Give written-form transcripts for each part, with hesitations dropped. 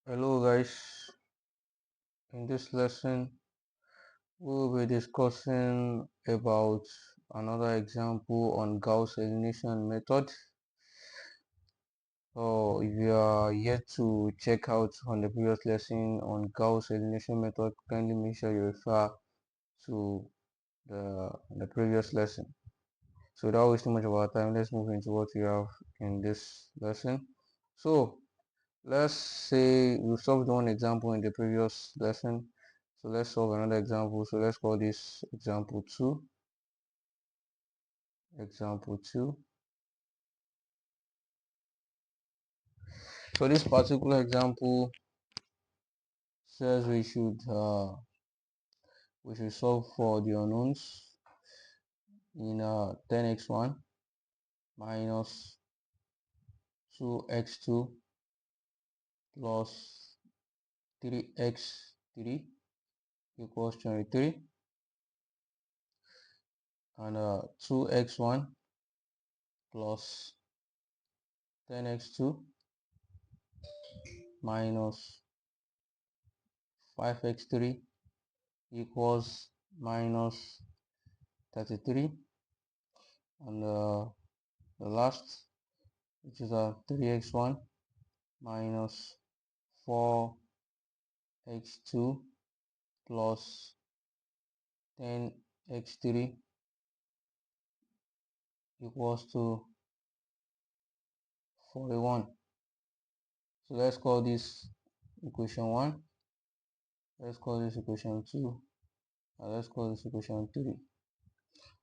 Hello guys, in this lesson we'll be discussing about another example on Gauss elimination method. So if you are yet to check out on the previous lesson on Gauss elimination method, kindly make sure you refer to the previous lesson. So without wasting much of our time, let's move into what we have in this lesson. So let's say we solved one example in the previous lesson, so let's solve another example. So let's call this example 2. So this particular example says we should solve for the unknowns in 10x1 minus 2x2 plus 3x3 equals 23, and 2x1 plus 10x2 minus 5x3 equals minus 33, and the last, which is 3x1 minus 4x2 plus 10x3 equals to 41. So let's call this equation 1, let's call this equation 2, and let's call this equation 3.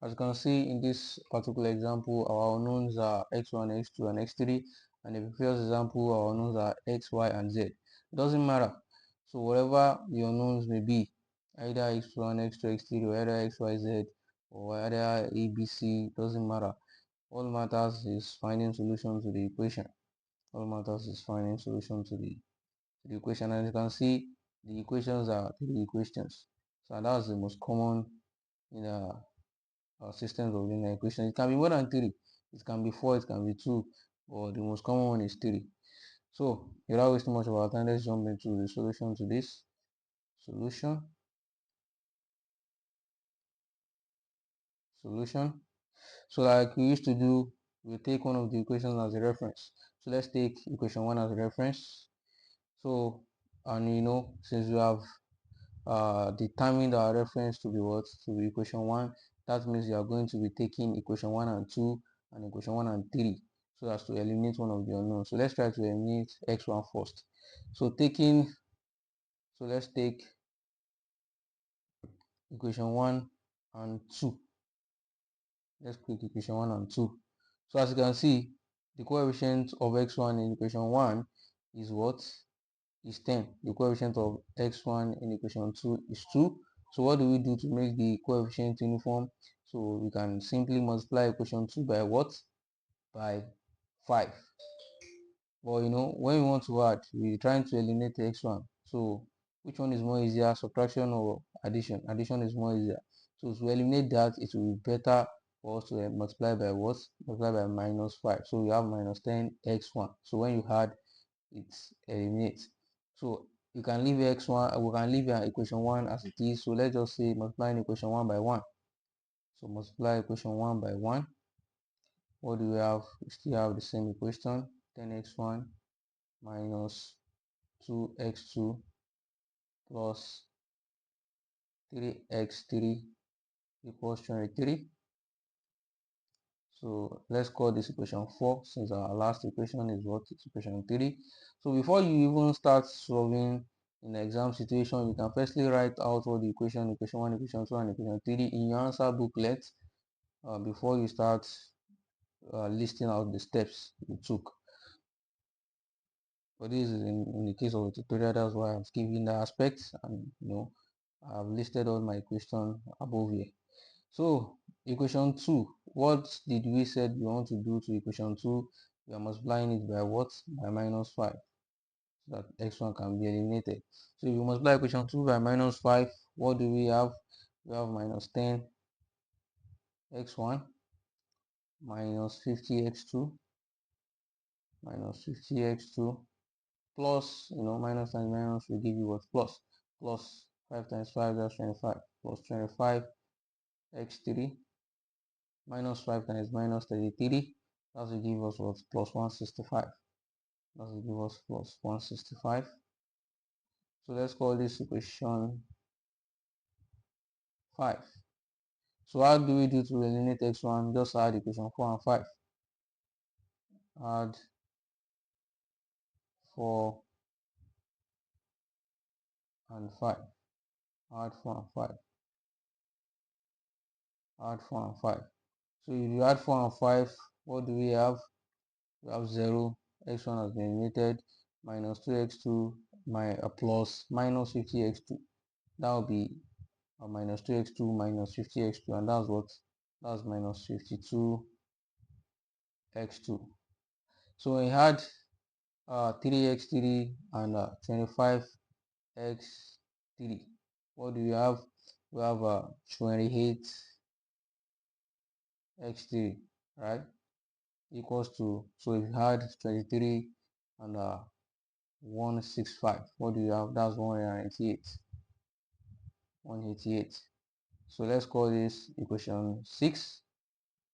As you can see in this particular example, our unknowns are x1, x2, and x3, and in the previous example, our unknowns are x, y, and z. It doesn't matter. So whatever the unknowns may be, either x1, x2, x3, or either x, y, z, or either a, b, c, doesn't matter. All matters is finding solution to the equation. All matters is finding solution to the equation. And you can see the equations are three equations. So that's the most common in systems of linear equation. It can be more than 3, it can be 4, it can be 2, but the most common one is 3. So without wasting much of our time, let's jump into the solution to this. Solution. So like we used to do, we take one of the equations as a reference. So let's take equation 1 as a reference. So, and since we have determined our reference to be what, to be equation 1, that means you are going to be taking equation 1 and 2 and equation 1 and 3 so as to eliminate one of the unknowns. So let's try to eliminate x1 first. So let's take equation 1 and 2. Let's click equation 1 and 2. So as you can see, the coefficient of x1 in equation 1 is what? Is 10. The coefficient of x1 in equation 2 is 2. So what do we do to make the coefficient uniform? So we can simply multiply equation 2 by what? By 5. But when we want to add, we're trying to eliminate x1. So which one is more easier, subtraction or addition? Addition is more easier. So to eliminate that, it will be better for us to multiply by what? Multiply by minus 5. So we have minus 10x1. So when you add, it eliminates. So you can leave x1, we can leave equation 1 as it is. So let's just say multiplying equation 1 by 1. So multiply equation 1 by 1. What do we have? We still have the same equation, 10x1 minus 2x2 plus 3x3 equals 23. So let's call this equation 4, since our last equation is what? It's equation 3. So before you even start solving in the exam situation, you can firstly write out all the equation 1, equation 2, and equation 3 in your answer booklet before you start listing out the steps you took. But this is in the case of a tutorial, that's why I'm skipping the aspects, and I've listed all my equation above here. So equation 2, what did we said we want to do to equation 2? We are multiplying it by what? By minus 5, so that x1 can be eliminated. So if you multiply equation 2 by minus 5, what do we have? We have minus 10 x1 minus 50x2 minus 50x2 plus, minus times minus will give you what? Plus 5 times 5, that's 25, plus 25 x3 minus 5 times minus 33, that will give us what? Plus 165. That will give us plus 165. So let's call this equation 5. So how do we do to eliminate x1? Just add equation 4 and 5. Add 4 and 5. Add 4 and 5. Add 4 and 5. So if you add 4 and 5, what do we have? We have 0. X1 has been eliminated. Minus 2x2 plus minus 50x2. That will be minus 2x2 minus 50x2, and that's what? That's minus 52x2. So we had 3x3 and 25x3. What do we have? We have 28x3, right? Equals to, so if you had 23 and 165, what do you have? That's 188. 188. So let's call this equation 6.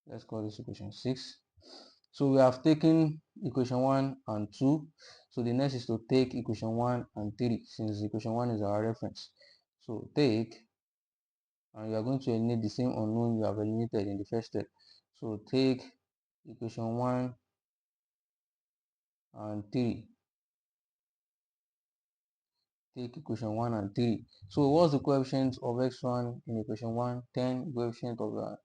Let's call this equation 6. So we have taken equation 1 and 2. So the next is to take equation 1 and 3, since equation 1 is our reference. So take, and you are going to eliminate the same unknown you have eliminated in the first step. So take equation 1 and 3. Take equation 1 and 3. So what's the coefficient of x1 in equation 1? 10. Coefficient of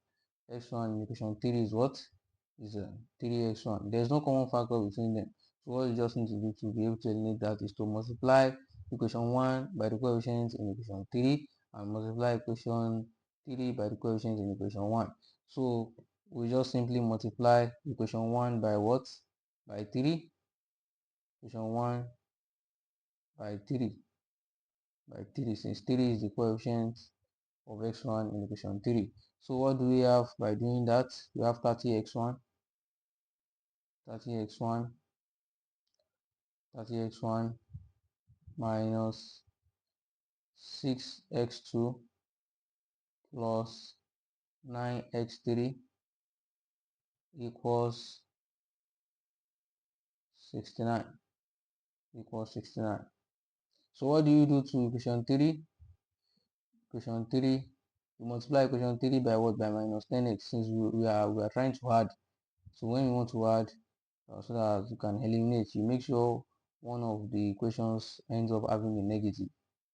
x1 in equation 3 is what? Is 3x1. There's no common factor between them. So what you just need to do to be able to eliminate that is to multiply equation 1 by the coefficient in equation 3 and multiply equation 3 by the coefficient in equation 1. So we just simply multiply equation 1 by what? By 3. Equation 1 by 3. By 3, since 3 is the coefficient of x1 in equation 3. So what do we have by doing that? We have 30x1 minus 6x2 plus 9x3 equals 69. So what do you do to equation 3? Equation 3, you multiply equation 3 by what? By minus 10x, since we are trying to add. So when you want to add, so that you can eliminate, you make sure one of the equations ends up having a negative,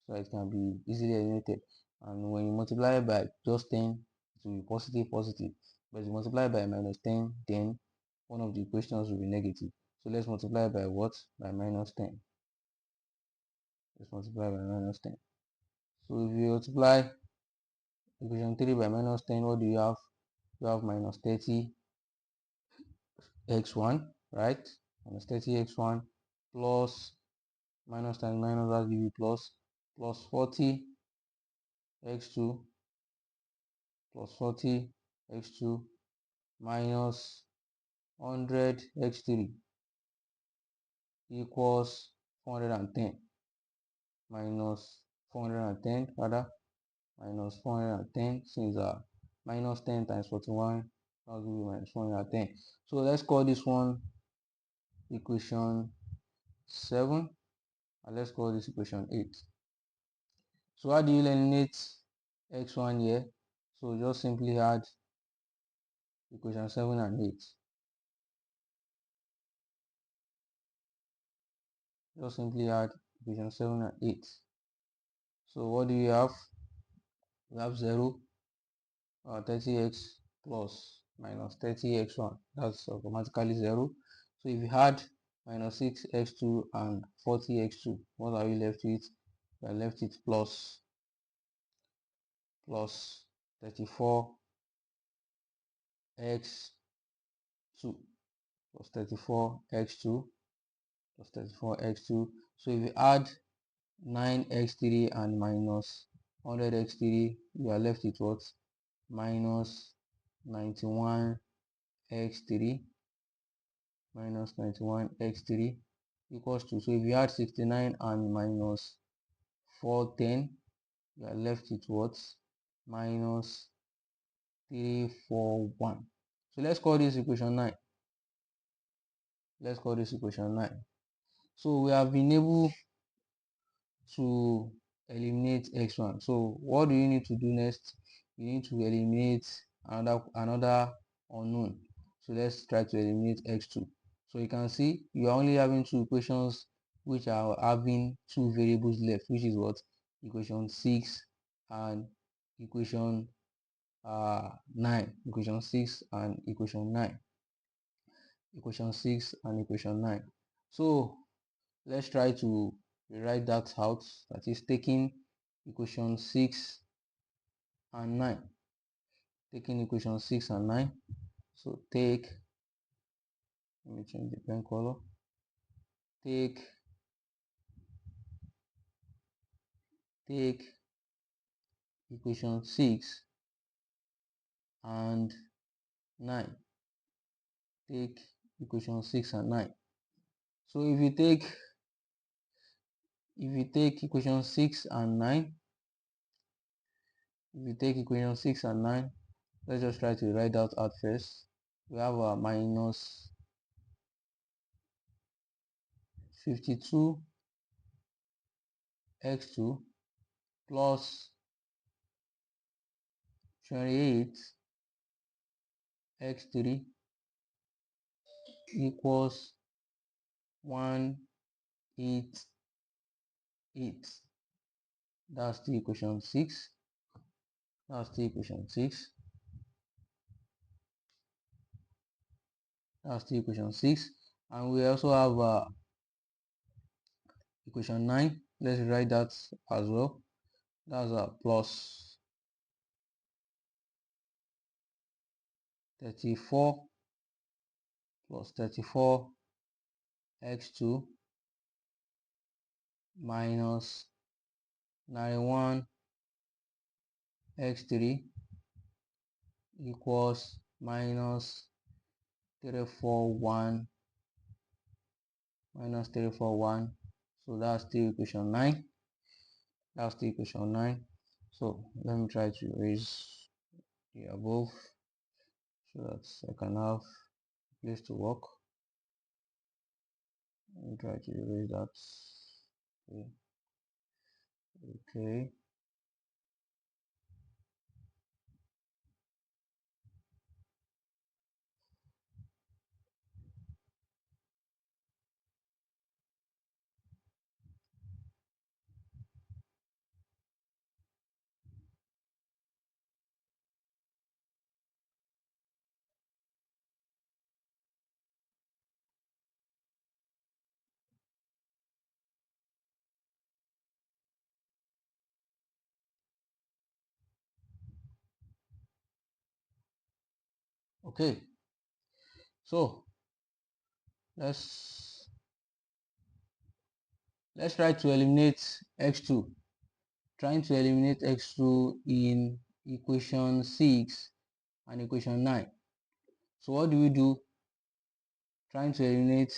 so it can be easily eliminated. And when you multiply by just 10, it will be positive. But if you multiply by minus 10, then one of the equations will be negative. So let's multiply by what? By minus 10. Let's multiply by minus 10. So if you multiply equation 3 by minus 10, what do you have? You have minus 30x1, right? Minus 30x1 plus minus times minus, that give you plus 40x2 minus 100x3 equals 410 minus 410 rather minus 410, since minus 10 times 41, that will give you minus 410. So let's call this one equation 7, and let's call this equation 8. So how do you eliminate x1 here? So just simply add equation 7 and 8. Just simply add equation 7 and 8. So what do you have? We have 0, 30x plus minus 30x1. That's automatically 0. So if you add minus 6x2 and 40x2, what are we left with? We are left with plus 34x2 plus 34x2 plus 34x2. So if you add 9x3 and minus 100x3, you are left with what? Minus 91x3 minus 91x3. equals to, so if you add 69 and minus 410, you are left with what? Minus 341. So let's call this equation 9. Let's call this equation 9. So we have been able to eliminate x1. So what do you need to do next? You need to eliminate another unknown. So let's try to eliminate x2. So you can see you are only having two equations which are having two variables left, which is what? Equation 6 and equation 9. Equation 6 and equation 9. Equation 6 and equation 9. So let's try to rewrite that out. That is taking equation 6 and 9. Taking equation 6 and 9. So take, let me change the pen color. Take equation 6 and 9. Take equation 6 and 9. So if you take equation 6 and 9, if you take equation 6 and 9, let's just try to write that out first. We have a minus 52 x2 plus 28 x3 equals 188. That's the equation 6. That's the equation 6. That's the equation 6. And we also have equation 9. Let's write that as well. That's plus 34 plus 34 x2 minus 91 x3 equals minus 341 minus 341. So that's the equation 9. That's the equation 9. So let me try to erase the above so that I can have a place to work. Let me try to erase that. Okay. Okay. So let's try to eliminate x2. Trying to eliminate x2 in equation 6 and equation 9. So what do we do? Trying to eliminate,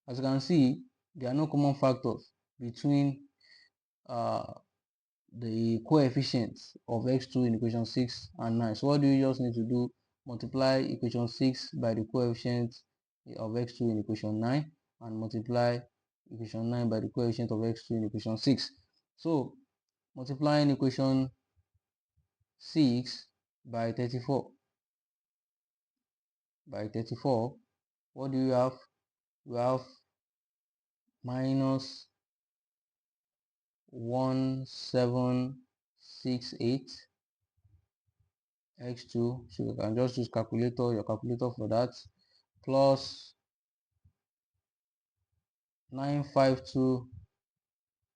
as you can see, there are no common factors between the coefficients of x2 in equation 6 and 9. So what do you just need to do? Multiply equation 6 by the coefficient of x2 in equation 9 and multiply equation 9 by the coefficient of x2 in equation 6. So multiplying equation 6 by 34, what do you have? You have minus 1768 x2, so you can just use your calculator for that, plus 952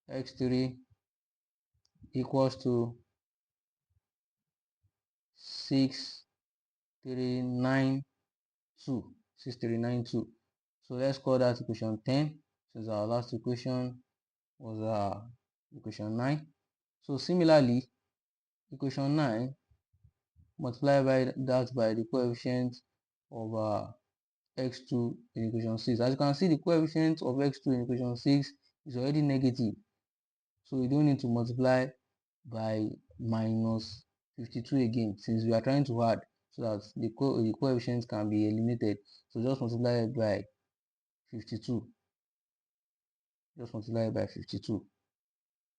x3 equals to 6392. So let's call that equation 10, since our last equation was equation 9. So similarly, equation 9, multiply by that by the coefficient of x2 in equation 6. As you can see, the coefficient of x2 in equation 6 is already negative. So we don't need to multiply by minus 52 again, since we are trying to add, so that the coefficients can be eliminated. So just multiply it by 52. Just multiply it by 52.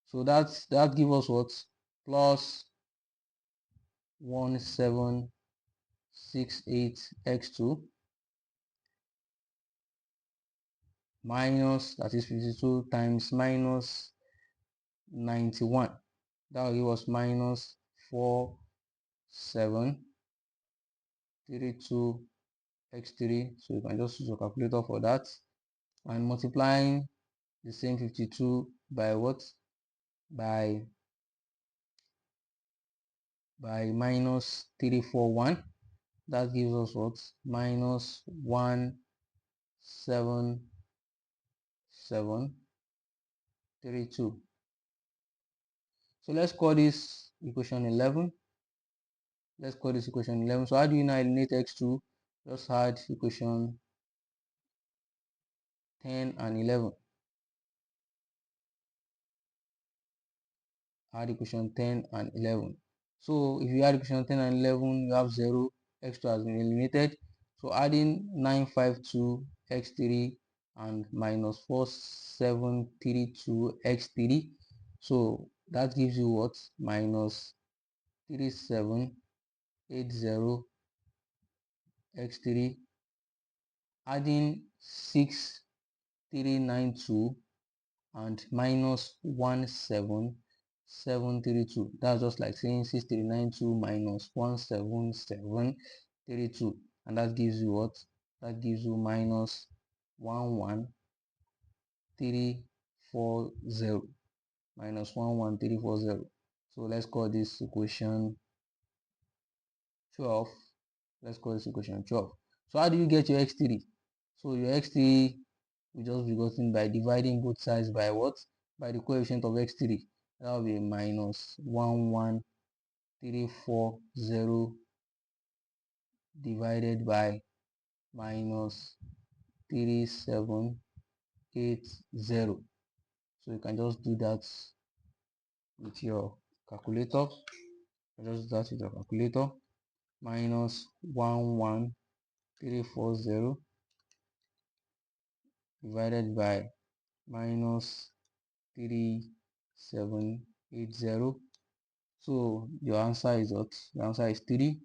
So that gives us what? Plus 1768 x2 minus, that is 52 times minus 91. That will give us minus 4732 x3. So you can just use your calculator for that, and multiplying the same 52 by what? By minus 341. That gives us what? Minus 17732. So let's call this equation 11. Let's call this equation 11. So how do you now eliminate x2? Just add equation 10 and 11. Add equation 10 and 11. So if you add equation 10 and 11, you have 0. x2 has been eliminated. So adding 952 x3 and minus 4732 x3. So that gives you what? Minus 3780 x3. Adding 6392 and minus 17732. That's just like saying 6392 minus 17732, and that gives you what? That gives you minus 11340. Minus 11340. So let's call this equation 12. Let's call this equation 12. So how do you get your x3? So your x3 will just be gotten by dividing both sides by what? By the coefficient of x3. That will be minus 11340 divided by minus 3780. So you can just do that with your calculator. Just do that with your calculator. Minus 11340 divided by minus 3780. So your answer is what? Your answer is 3.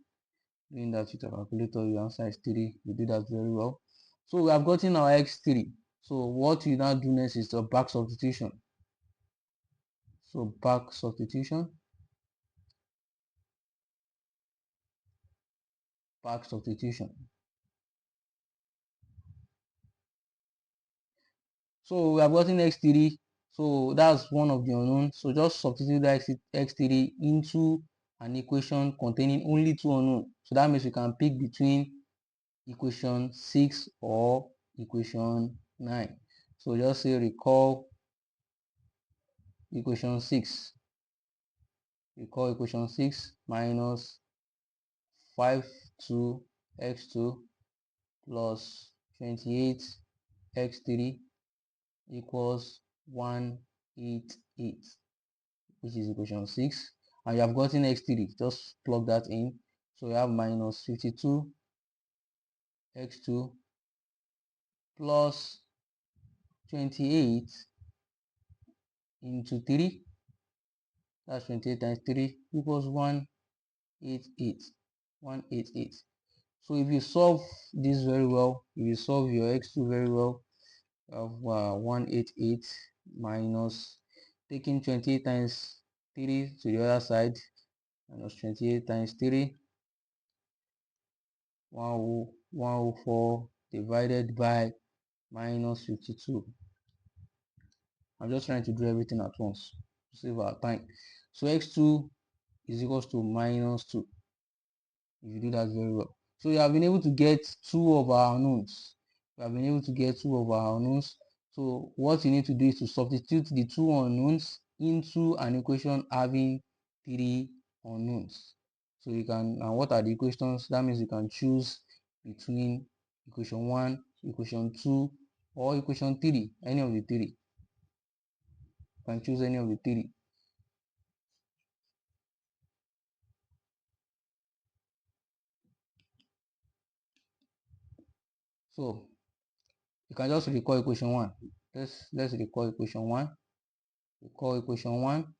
Doing that with a calculator, your answer is 3. You do that very well. So we have gotten our x3. So what we now do next is the back substitution. So back substitution. Back substitution. So we have gotten x3. So that's one of the unknowns. So just substitute that x3 into an equation containing only two unknowns. So that means we can pick between equation 6 or equation 9. So just say recall equation 6. Recall equation 6 minus 52x2 plus 28x3 equals 188, which is equation 6. And you have gotten x3. Just plug that in. So you have minus 52x2 plus 28 into 3. That's 28 times 3 equals 188. 188. So if you solve this very well, if you solve your x2 very well, of 188 minus taking 28 times 3 to the other side, minus 28 times 3, 104 divided by minus 52. I'm just trying to do everything at once to save our time. So x2 is equals to minus 2. If you do that very well. So you have been able to get two of our unknowns. We have been able to get two of our unknowns. So what you need to do is to substitute the two unknowns into an equation having three unknowns. So you can, and what are the equations? That means you can choose between equation 1, equation 2, or equation 3, any of the three. You can choose any of the three. So you can just recall equation 1. Let's recall equation 1. Recall equation 1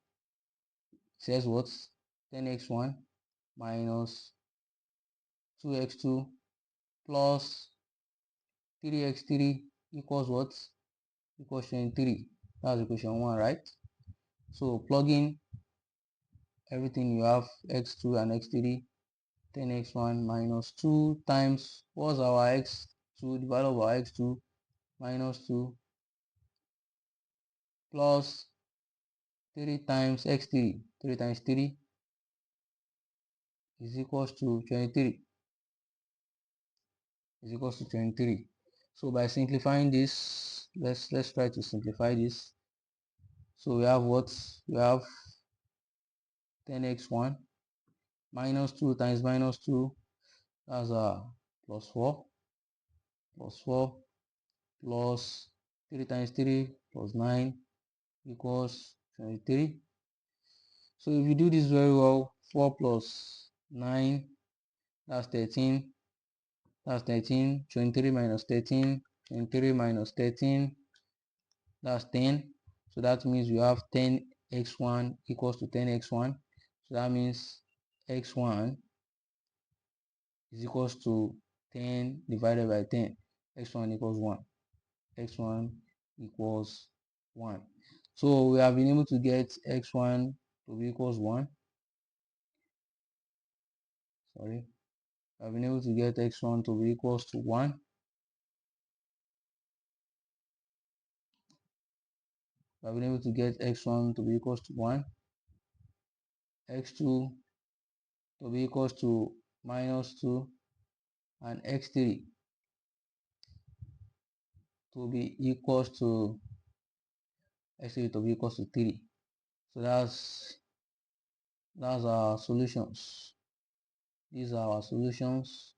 says what? 10x1 minus 2x2 plus 3x3 equals what? Equals 23. That's equation 1, right? So plug in everything you have, x2 and x3, 10x1 minus 2 times, what's our x2 divided by x2 minus 2 plus 3 times x3. 3 times 3 is equals to 23. Is equals to 23. So by simplifying this, let's try to simplify this. So we have what? We have 10x1 minus 2 times minus 2, that's plus 4, plus 4 plus 3 times 3 plus 9 equals 23. So if you do this very well, 4 plus 9, that's 13. That's 13. 23 minus 13. 23 minus 13, that's 10. So that means we have 10x1 equals to 10x1. So that means x1 is equals to 10 divided by 10. x1 equals 1. x1 equals 1. So we have been able to get x1 to be equals 1. Sorry. We have been able to get x1 to be equals to 1. We have been able to get x1 to be equals to 1. x2 to be equals to minus 2. And x3 to be equals to x3 to be equals to 3. So that's our solutions. These are our solutions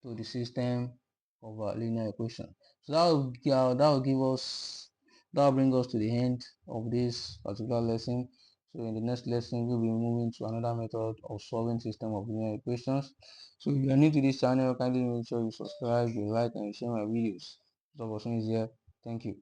to the system of a linear equation. So that will bring us to the end of this particular lesson. So in the next lesson, we'll be moving to another method of solving system of linear equations. So if you are new to this channel, kindly make sure you subscribe, you like, and share my videos. Tutor Bosun is here. Thank you.